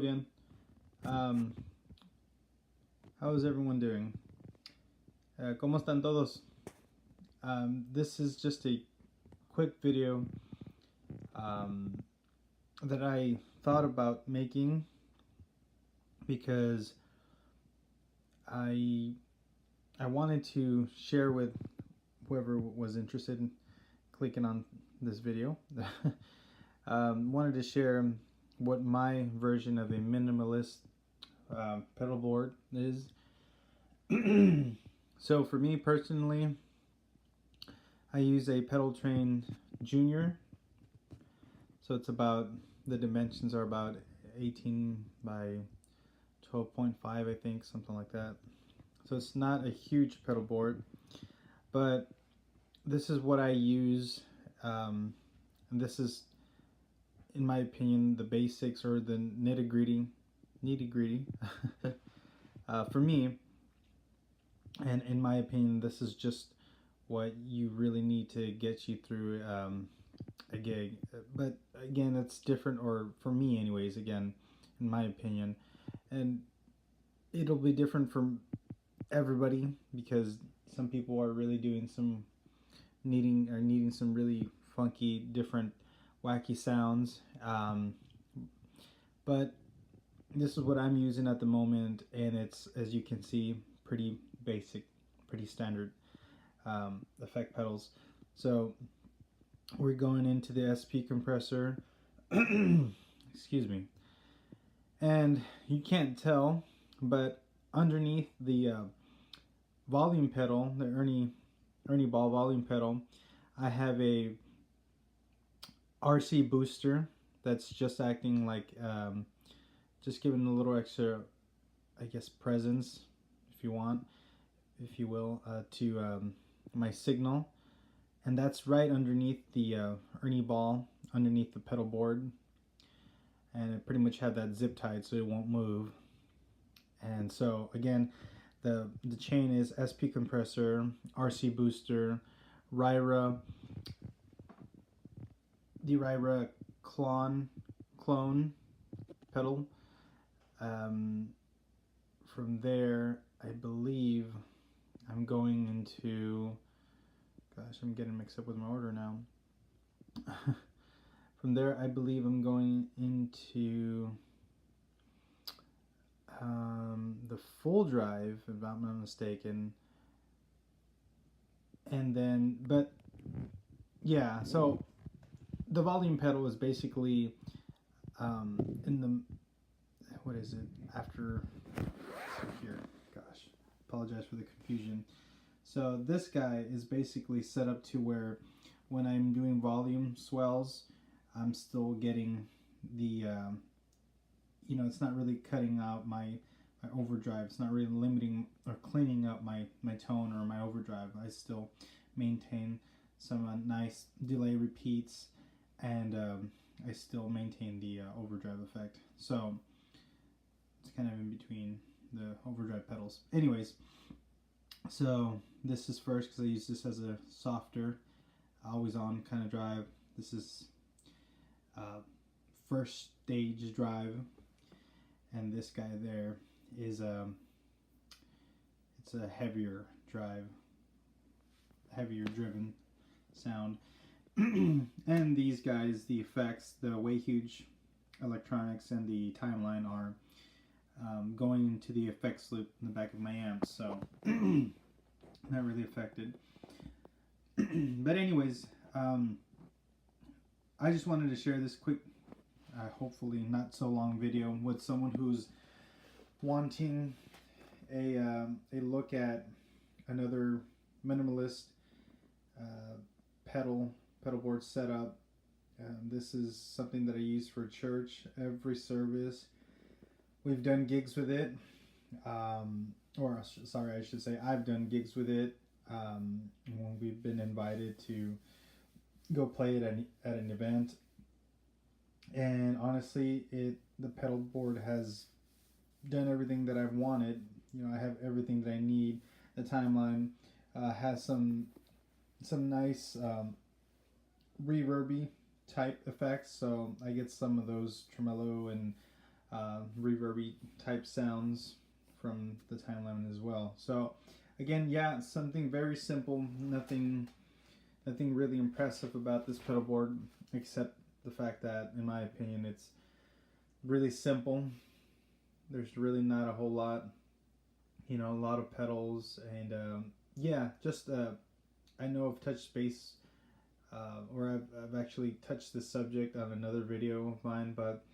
again. Um, how is everyone doing? ¿Cómo están todos? This is just a quick video that I thought about making because I wanted to share with whoever was interested in clicking on this video. Wanted to share what my version of a minimalist pedal board is. So for me personally, I use a Pedal Train Junior. So it's about, the dimensions are about 18 by 12.5, I think, something like that. So it's not a huge pedal board, but this is what I use, and this is, in my opinion, the basics or the nitty gritty for me. And in my opinion, this is just what you really need to get you through a gig. But again, it's different, or for me anyways, again, in my opinion. And it'll be different from everybody because some people are really doing some needing some really funky, different, wacky sounds. But this is what I'm using at the moment, and it's, as you can see, pretty basic, pretty standard effect pedals. So we're going into the SP compressor. Excuse me. And you can't tell, but underneath the volume pedal, the Ernie Ball volume pedal, I have a RC booster that's just acting like, just giving a little extra, I guess, presence, if you want, if you will, to my signal. And that's right underneath the Ernie Ball, underneath the pedal board. And it pretty much had that zip tied so it won't move. And so again, the chain is SP compressor, RC booster, Ryra, the Ryra clone pedal. From there, I believe I'm going into, gosh, I'm getting mixed up with my order now. From there, I believe I'm going into the full drive, if I'm not mistaken. And then, but yeah, so the volume pedal is basically in the, what is it, after here, gosh, apologize for the confusion. So this guy is basically set up to where when I'm doing volume swells, I'm still getting the it's not really cutting out my overdrive. It's not really limiting or cleaning up my tone or my overdrive. I still maintain some nice delay repeats, and I still maintain the overdrive effect. So it's kind of in between the overdrive pedals. Anyways, so this is first because I use this as a softer, always on kind of drive. This is first stage drive, and this guy there is it's a heavier drive, heavier driven sound. And these guys, the effects, the Way Huge electronics and the timeline are going into the effects loop in the back of my amps, so not really affected. But anyways, I just wanted to share this quick, hopefully not so long video with someone who's wanting a look at another minimalist pedal board setup. This is something that I use for church every service. We've done gigs with it, or sorry, I should say I've done gigs with it when we've been invited to go play it at an event. And honestly, the pedal board has done everything that I've wanted. I have everything that I need. The timeline has some nice reverby type effects, so I get some of those tremolo and reverby type sounds from the Time Lemon as well. So again, yeah, it's something very simple. Nothing really impressive about this pedal board, except the fact that, in my opinion, it's really simple. There's really not a whole lot, a lot of pedals, and yeah, just I know I've touched space, or I've actually touched this subject on another video of mine, but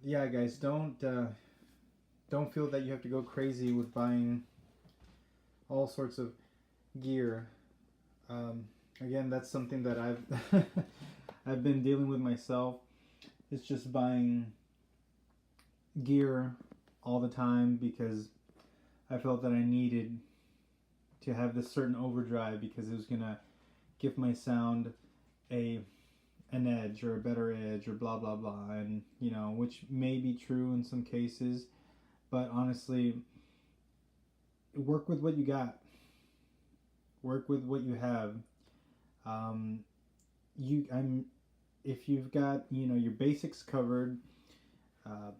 yeah, guys, don't feel that you have to go crazy with buying all sorts of gear. Again, that's something that I've I've been dealing with myself. It's just buying gear all the time because I felt that I needed to have this certain overdrive because it was gonna give my sound an edge or a better edge or blah blah blah, and which may be true in some cases, but honestly, work with what you got. Work with what you have. If you've got your basics covered,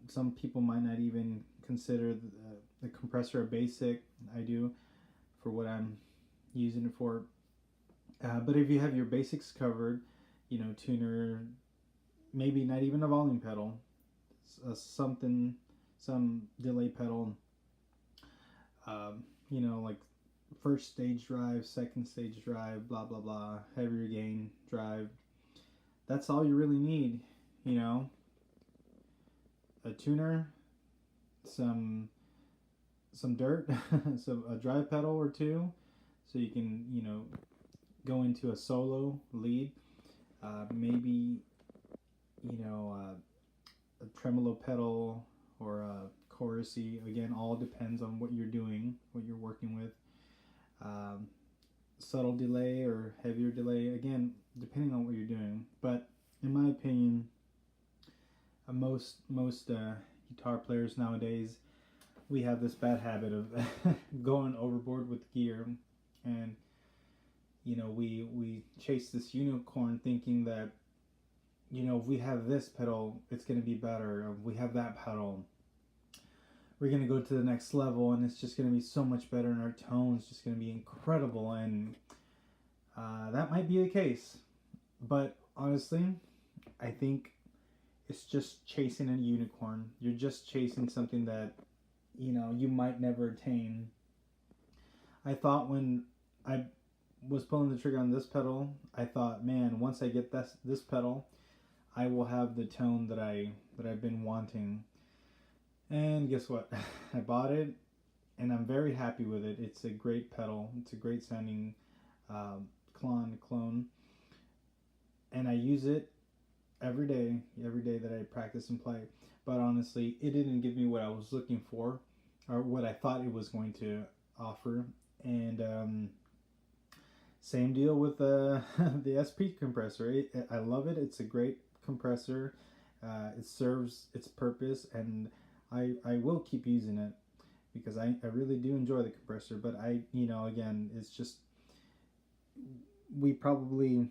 some people might not even consider the compressor a basic. I do, for what I'm using it for. But if you have your basics covered, tuner, maybe not even a volume pedal, some delay pedal, like first stage drive, second stage drive, blah blah blah, heavier gain drive. That's all you really need, a tuner, some dirt, a drive pedal or two, so you can go into a solo lead, maybe a tremolo pedal or a chorusy. Again, all depends on what you're doing, what you're working with. Subtle delay or heavier delay, again, depending on what you're doing. But in my opinion, most guitar players nowadays, we have this bad habit of going overboard with gear, and we chase this unicorn thinking that if we have this pedal, it's going to be better. If we have that pedal, we're going to go to the next level, and it's just going to be so much better, and our tone's just going to be incredible. And that might be the case, but honestly, I think it's just chasing a unicorn. You're just chasing something that you might never attain. I thought when I was pulling the trigger on this pedal, I thought, man, once I get this pedal, I will have the tone that I've been wanting. And guess what? I bought it, and I'm very happy with it. It's a great pedal. It's a great sounding clone, and I use it every day that I practice and play. But honestly, it didn't give me what I was looking for, or what I thought it was going to offer. And same deal with the SP compressor. I love it. It's a great compressor. It serves its purpose, and I will keep using it because I really do enjoy the compressor. But again, it's just, we probably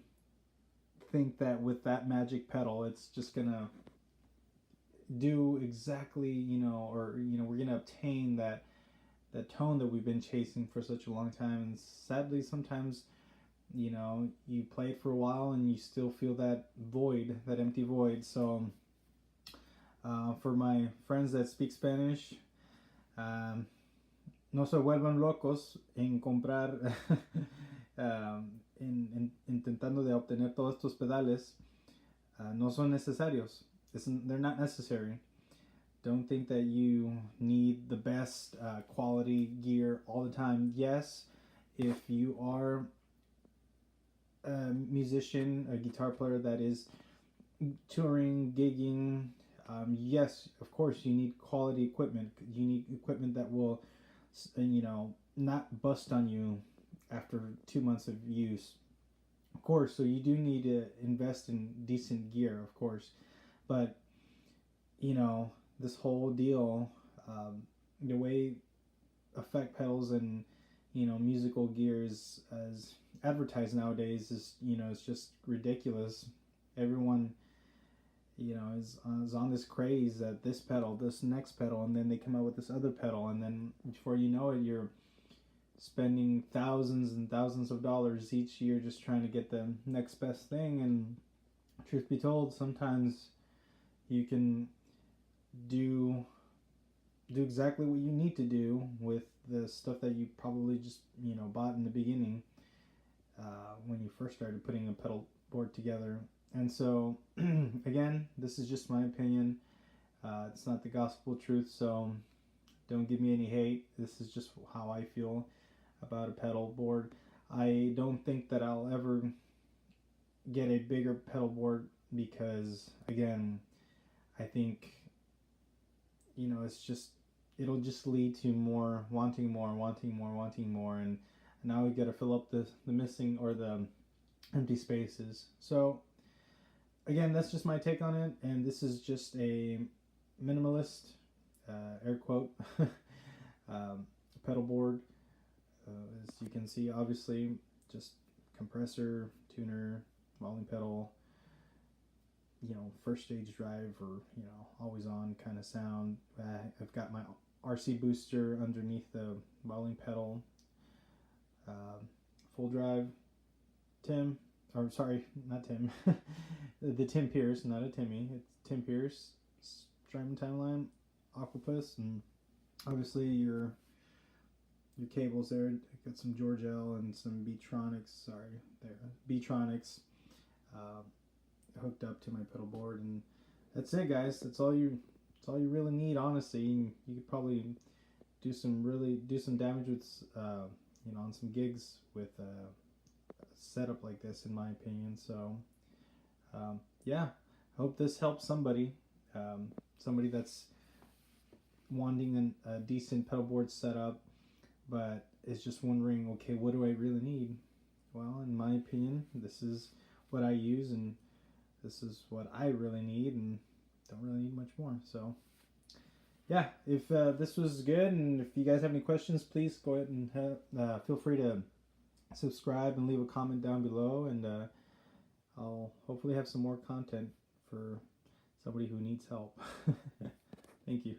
think that with that magic pedal, it's just gonna do exactly, or we're gonna obtain that tone that we've been chasing for such a long time. And sadly, sometimes you play it for a while and you still feel that void, that empty void. So for my friends that speak Spanish, no se vuelvan locos en comprar intentando de obtener todos estos pedales. No son necesarios. They're not necessary. Don't think that you need the best quality gear all the time. Yes, if you are a musician, a guitar player that is touring, gigging, yes, of course, you need quality equipment. You need equipment that will, not bust on you after 2 months of use. Of course, so you do need to invest in decent gear, of course. But, this whole deal, the way effect pedals and, musical gears as advertised nowadays is, it's just ridiculous. Everyone, is on this craze that this pedal, this next pedal, and then they come out with this other pedal, and then before you know it, you're spending thousands and thousands of dollars each year just trying to get the next best thing. And truth be told, sometimes you can do exactly what you need to do with the stuff that you probably just bought in the beginning when you first started putting a pedal board together. And so again, this is just my opinion. It's not the gospel truth, so don't give me any hate. This is just how I feel about a pedal board. I don't think that I'll ever get a bigger pedal board because, again, I think it'll just lead to more wanting more, and now we got to fill up the missing or the empty spaces. So again, that's just my take on it, and this is just a minimalist, air quote, pedal board. As you can see, obviously, just compressor, tuner, volume pedal, first stage drive, or always on kind of sound. I've got my RC booster underneath the volume pedal. Full drive, Tim, or sorry, not Tim, the Tim Pierce, not a Timmy, it's Tim Pierce, Strymon Timeline, Octopus, and obviously your cables there. I got some George L and some Beatronics, Beatronics hooked up to my pedal board, and that's it, guys. That's all you really need, honestly. You could probably do some damage with on some gigs with a setup like this, in my opinion. So yeah, I hope this helps somebody that's wanting a decent pedal board setup, but is just wondering, okay, what do I really need? Well, in my opinion, this is what I use, and this is what I really need, and don't really need much more. So yeah, if this was good, and if you guys have any questions, please go ahead and feel free to subscribe and leave a comment down below, and I'll hopefully have some more content for somebody who needs help. Thank you.